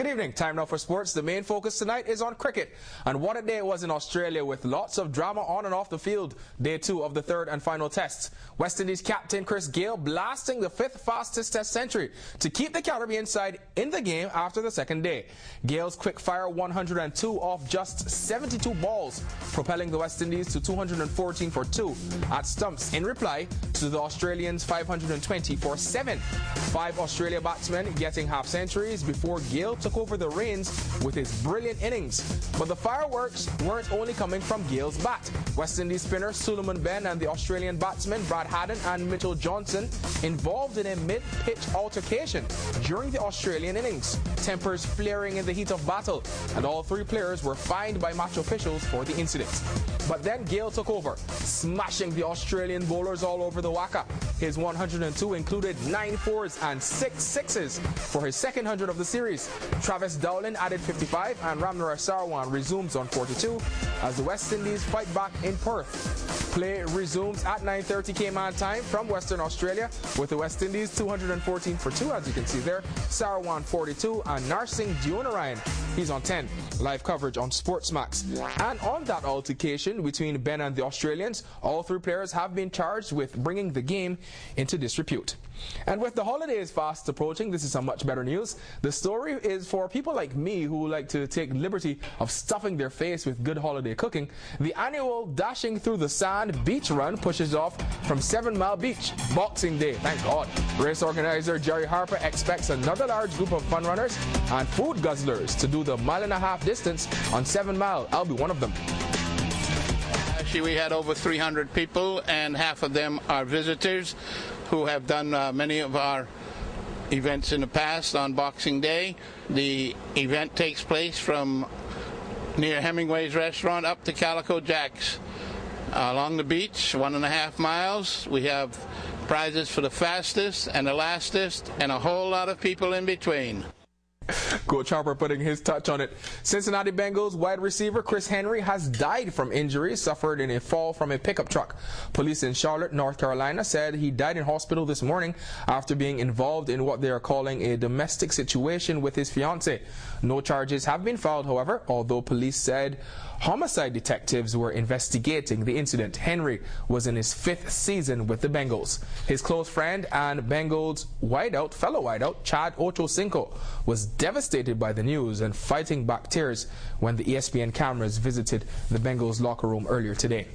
Good evening. Time now for sports. The main focus tonight is on cricket. And what a day it was in Australia with lots of drama on and off the field. Day 2 of the third and final test. West Indies captain Chris Gayle blasting the 5th fastest test century to keep the Caribbean side in the game after the second day. Gayle's quick-fire 102 off just 72 balls, propelling the West Indies to 214 for 2 at stumps in reply to the Australians' 520 for 7. 5 Australia batsmen getting half-centuries before Gayle took over the reins with his brilliant innings. But the fireworks weren't only coming from Gayle's bat. West Indies spinner Suleiman Ben and the Australian batsmen Brad Haddon and Mitchell Johnson involved in a mid-pitch altercation during the Australian innings, tempers flaring in the heat of battle, and all 3 players were fined by match officials for the incident. But then Gayle took over, smashing the Australian bowlers all over the waka. His 102 included 9 fours and 6 sixes for his second 100 of the series. Travis Dowling added 55 and Ramnaraj Sarwan resumes on 42 as the West Indies fight back in Perth. Play resumes at 9:30 Cayman time from Western Australia with the West Indies 214 for 2, as you can see there. Sarwan 42 and Narsingh Deonarayan, he's on 10. Live coverage on Sportsmax. And on that altercation between Ben and the Australians, all 3 players have been charged with bringing the game into disrepute. And with the holidays fast approaching, this is some much better news. The story is for people like me who like to take liberty of stuffing their face with good holiday cooking. The annual Dashing Through the Sand beach run pushes off from 7 Mile Beach, Boxing Day, thank God. Race organizer Jerry Harper expects another large group of fun runners and food guzzlers to do the 1.5 mile distance on 7 Mile. I'll be one of them. Actually, we had over 300 people, and half of them are visitors who have done many of our events in the past on Boxing Day. The event takes place from near Hemingway's restaurant up to Calico Jack's. Along the beach, 1.5 miles, we have prizes for the fastest and the lastest and a whole lot of people in between. Coach Harper putting his touch on it. Cincinnati Bengals wide receiver Chris Henry has died from injuries suffered in a fall from a pickup truck. Police in Charlotte, North Carolina said he died in hospital this morning after being involved in what they are calling a domestic situation with his fiancée. No charges have been filed, however, although police said homicide detectives were investigating the incident. Henry was in his 5th season with the Bengals. His close friend and Bengals fellow wideout Chad Ochocinco was devastated by the news and fighting back tears when the ESPN cameras visited the Bengals locker room earlier today.